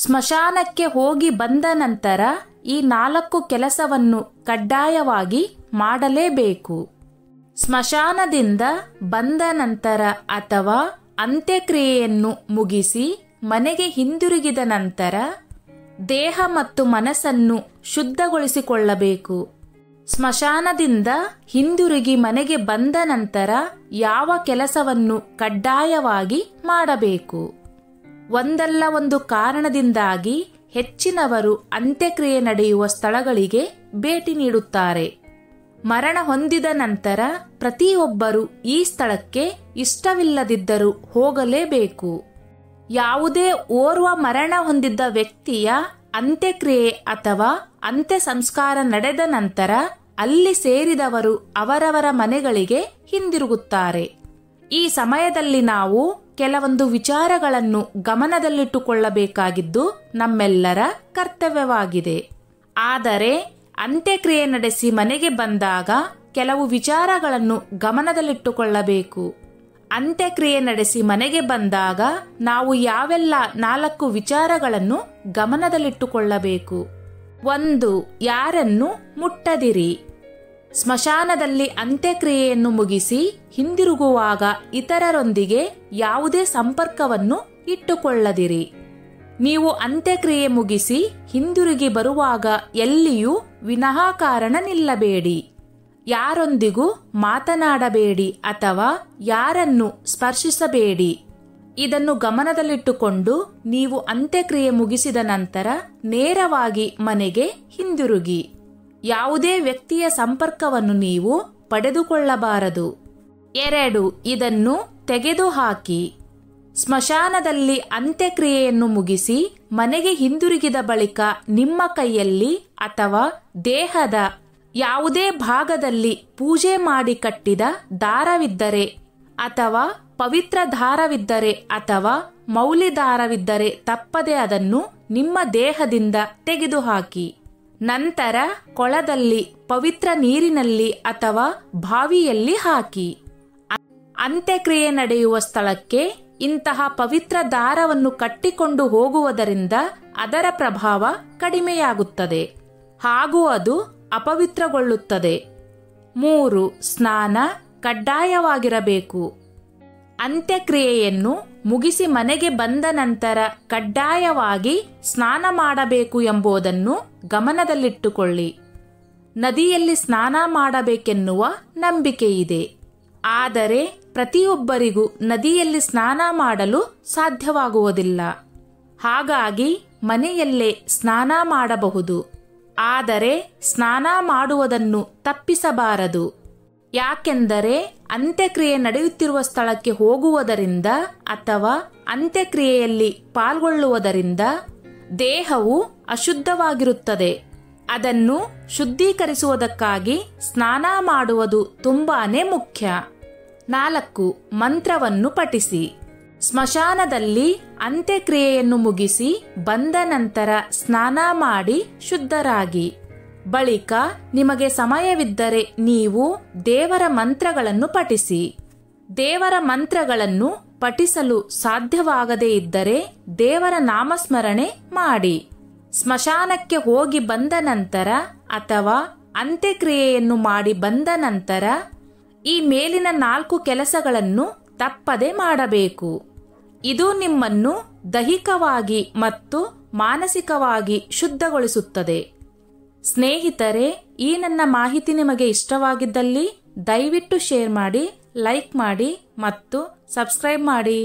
ಸ್ಮಶಾನಕ್ಕೆ ಹೋಗಿ ಬಂದ ನಂತರ ಈ 4 ಕೆಲಸವನ್ನು ಕಡ್ಡಾಯವಾಗಿ ಮಾಡಲೇಬೇಕು. ಸ್ಮಶಾನದಿಂದ ಬಂದ ನಂತರ ಅಥವಾ ಅಂತ್ಯಕ್ರಿಯೆಯನ್ನು ಮುಗಿಸಿ ಮನೆಗೆ ಹಿಂದಿರುಗಿದ ನಂತರ ದೇಹ ಮತ್ತು ಮನಸ್ಸನ್ನು ಶುದ್ಧಗೊಳಿಸಿಕೊಳ್ಳಬೇಕು. ಸ್ಮಶಾನದಿಂದ ಹಿಂದಿರುಗಿ ಮನೆಗೆ ಬಂದ ನಂತರ ಯಾವ ಕೆಲಸವನ್ನು ಕಡ್ಡಾಯವಾಗಿ ಮಾಡಬೇಕು? ಒಂದಲ್ಲ ಒಂದು ಕಾರಣದಿಂದಾಗಿ ಹೆಚ್ಚಿನವರು ಅಂತ್ಯಕ್ರಿಯೆ ನಡೆಯುವ ಸ್ಥಳಗಳಿಗೆ ಭೇಟಿ ನೀಡುತ್ತಾರೆ. ಮರಣ ಹೊಂದಿದ ನಂತರ ಪ್ರತಿಯೊಬ್ಬರು ಈ ಸ್ಥಳಕ್ಕೆ ಇಷ್ಟವಿಲ್ಲದಿದ್ದರೂ ಹೋಗಲೇಬೇಕು. ಯಾವುದೇ ಓರ್ವ ಮರಣ ಹೊಂದಿದ್ದ ವ್ಯಕ್ತಿಯ ಅಂತ್ಯಕ್ರಿಯೆ ಅಥವಾ ಅಂತ್ಯ ಸಂಸ್ಕಾರ ನಡೆದ ನಂತರ ಅಲ್ಲಿ ಸೇರಿದವರು ಅವರವರ ಮನೆಗಳಿಗೆ ಹಿಂದಿರುಗುತ್ತಾರೆ. ಈ ಸಮಯದಲ್ಲಿ ನಾವು ಕೆಲವೊಂದು ವಿಚಾರಗಳನ್ನು ಗಮನದಲ್ಲಿಟ್ಟುಕೊಳ್ಳಬೇಕಾಗಿದ್ದು ನಮ್ಮೆಲ್ಲರ ಕರ್ತವ್ಯವಾಗಿದೆ. ಆದರೆ ಅಂತ್ಯಕ್ರಿಯೆ ನಡೆಸಿ ಮನೆಗೆ ಬಂದಾಗ ಕೆಲವು ವಿಚಾರಗಳನ್ನು ಗಮನದಲ್ಲಿಟ್ಟುಕೊಳ್ಳಬೇಕು. ಅಂತ್ಯಕ್ರಿಯೆ ನಡೆಸಿ ಮನೆಗೆ ಬಂದಾಗ ನಾವು ಯಾವೆಲ್ಲ 4 ವಿಚಾರಗಳನ್ನು ಗಮನದಲ್ಲಿಟ್ಟುಕೊಳ್ಳಬೇಕು? 1. ಯಾರನ್ನು ಮುಟ್ಟದಿರಿ. ಸ್ಮಶಾನದಲ್ಲಿ ಅಂತ್ಯಕ್ರಿಯೆಯನ್ನು ಮುಗಿಸಿ ಹಿಂದಿರುಗುವಾಗ ಇತರರೊಂದಿಗೆ ಯಾವುದೇ ಸಂಪರ್ಕವನ್ನು ಇಟ್ಟುಕೊಳ್ಳದಿರಿ. ನೀವು ಅಂತ್ಯಕ್ರಿಯೆ ಮುಗಿಸಿ ಹಿಂದಿರುಗಿ ಬರುವಾಗ ಎಲ್ಲಿಯೂ ವಿನಾಕಾರಣ ನಿಲ್ಲಬೇಡಿ. ಯಾರೊಂದಿಗೂ ಮಾತನಾಡಬೇಡಿ ಅಥವಾ ಯಾರನ್ನು ಸ್ಪರ್ಶಿಸಬೇಡಿ. ಇದನ್ನು ಗಮನದಲ್ಲಿಟ್ಟುಕೊಂಡು ನೀವು ಅಂತ್ಯಕ್ರಿಯೆ ಮುಗಿಸಿದ ನಂತರ ನೇರವಾಗಿ ಮನೆಗೆ ಹಿಂದಿರುಗಿ. ಯಾವುದೇ ವ್ಯಕ್ತಿಯ ಸಂಪರ್ಕವನ್ನು ನೀವು ಪಡೆದುಕೊಳ್ಳಬಾರದು. 2. ಇದನ್ನು ತೆಗೆದುಹಾಕಿ. ಸ್ಮಶಾನದಲ್ಲಿ ಅಂತ್ಯಕ್ರಿಯೆಯನ್ನು ಮುಗಿಸಿ ಮನೆಗೆ ಹಿಂದಿರುಗಿದ ಬಳಿಕ ನಿಮ್ಮ ಕೈಯಲ್ಲಿ ಅಥವಾ ದೇಹದ ಯಾವುದೇ ಭಾಗದಲ್ಲಿ ಪೂಜೆ ಮಾಡಿ ಕಟ್ಟಿದ ದಾರವಿದ್ದರೆ ಅಥವಾ ಪವಿತ್ರ ದಾರವಿದ್ದರೆ ಅಥವಾ ಮೌಲಿ ದಾರವಿದ್ದರೆ ತಪ್ಪದೆ ಅದನ್ನು ನಿಮ್ಮ ದೇಹದಿಂದ ತೆಗೆದುಹಾಕಿ. ನಂತರ ಕೊಳದಲ್ಲಿ, ಪವಿತ್ರ ನೀರಿನಲ್ಲಿ ಅಥವಾ ಬಾವಿಯಲ್ಲಿ ಹಾಕಿ. ಅಂತ್ಯಕ್ರಿಯೆ ನಡೆಯುವ ಸ್ಥಳಕ್ಕೆ ಇಂತಹ ಪವಿತ್ರ ದಾರವನ್ನು ಕಟ್ಟಿಕೊಂಡು ಹೋಗುವುದರಿಂದ ಅದರ ಪ್ರಭಾವ ಕಡಿಮೆಯಾಗುತ್ತದೆ ಹಾಗೂ ಅದು ಅಪವಿತ್ರಗೊಳ್ಳುತ್ತದೆ. 3. ಸ್ನಾನ ಕಡ್ಡಾಯವಾಗಿರಬೇಕು. ಅಂತ್ಯಕ್ರಿಯೆಯನ್ನು ಮುಗಿಸಿ ಮನೆಗೆ ಬಂದ ನಂತರ ಕಡ್ಡಾಯವಾಗಿ ಸ್ನಾನ ಮಾಡಬೇಕು ಎಂಬುದನ್ನು ಗಮನದಲ್ಲಿಟ್ಟುಕೊಳ್ಳಿ. ನದಿಯಲ್ಲಿ ಸ್ನಾನ ಮಾಡಬೇಕೆನ್ನುವ ನಂಬಿಕೆಯಿದೆ. ಆದರೆ ಪ್ರತಿಯೊಬ್ಬರಿಗೂ ನದಿಯಲ್ಲಿ ಸ್ನಾನ ಮಾಡಲು ಸಾಧ್ಯವಾಗುವುದಿಲ್ಲ. ಹಾಗಾಗಿ ಮನೆಯಲ್ಲೇ ಸ್ನಾನ ಮಾಡಬಹುದು. ಆದರೆ ಸ್ನಾನ ಮಾಡುವುದನ್ನು ತಪ್ಪಿಸಬಾರದು. ಯಾಕೆಂದರೆ ಅಂತ್ಯಕ್ರಿಯೆ ನಡೆಯುತ್ತಿರುವ ಸ್ಥಳಕ್ಕೆ ಹೋಗುವುದರಿಂದ ಅಥವಾ ಅಂತ್ಯಕ್ರಿಯೆಯಲ್ಲಿ ಪಾಲ್ಗೊಳ್ಳುವುದರಿಂದ ದೇಹವು ಅಶುದ್ಧವಾಗಿರುತ್ತದೆ. ಅದನ್ನು ಶುದ್ಧೀಕರಿಸುವುದಕ್ಕಾಗಿ ಸ್ನಾನ ಮಾಡುವುದು ತುಂಬಾನೇ ಮುಖ್ಯ. 4. ಮಂತ್ರವನ್ನು ಪಠಿಸಿ. ಸ್ಮಶಾನದಲ್ಲಿ ಅಂತ್ಯಕ್ರಿಯೆಯನ್ನು ಮುಗಿಸಿ ಬಂದ ನಂತರ ಸ್ನಾನ ಮಾಡಿ ಶುದ್ಧರಾಗಿ. ಬಳಿಕ ನಿಮಗೆ ಸಮಯವಿದ್ದರೆ ನೀವು ದೇವರ ಮಂತ್ರಗಳನ್ನು ಪಠಿಸಿ. ದೇವರ ಮಂತ್ರಗಳನ್ನು ಪಠಿಸಲು ಸಾಧ್ಯವಾಗದೇ ಇದ್ದರೆ ದೇವರ ನಾಮಸ್ಮರಣೆ ಮಾಡಿ. ಸ್ಮಶಾನಕ್ಕೆ ಹೋಗಿ ಬಂದ ನಂತರ ಅಥವಾ ಅಂತ್ಯಕ್ರಿಯೆಯನ್ನು ಮಾಡಿ ಬಂದ ನಂತರ ಈ ಮೇಲಿನ 4 ಕೆಲಸಗಳನ್ನು ತಪ್ಪದೆ ಮಾಡಬೇಕು. ಇದು ನಿಮ್ಮನ್ನು ದೈಹಿಕವಾಗಿ ಮತ್ತು ಮಾನಸಿಕವಾಗಿ ಶುದ್ಧಗೊಳಿಸುತ್ತದೆ. ಸ್ನೇಹಿತರೆ, ಈ ನನ್ನ ಮಾಹಿತಿ ನಿಮಗೆ ಇಷ್ಟವಾಗಿದ್ದಲ್ಲಿ ದಯವಿಟ್ಟು ಶೇರ್ ಮಾಡಿ, ಲೈಕ್ ಮಾಡಿ ಮತ್ತು ಸಬ್ಸ್ಕ್ರೈಬ್ ಮಾಡಿ.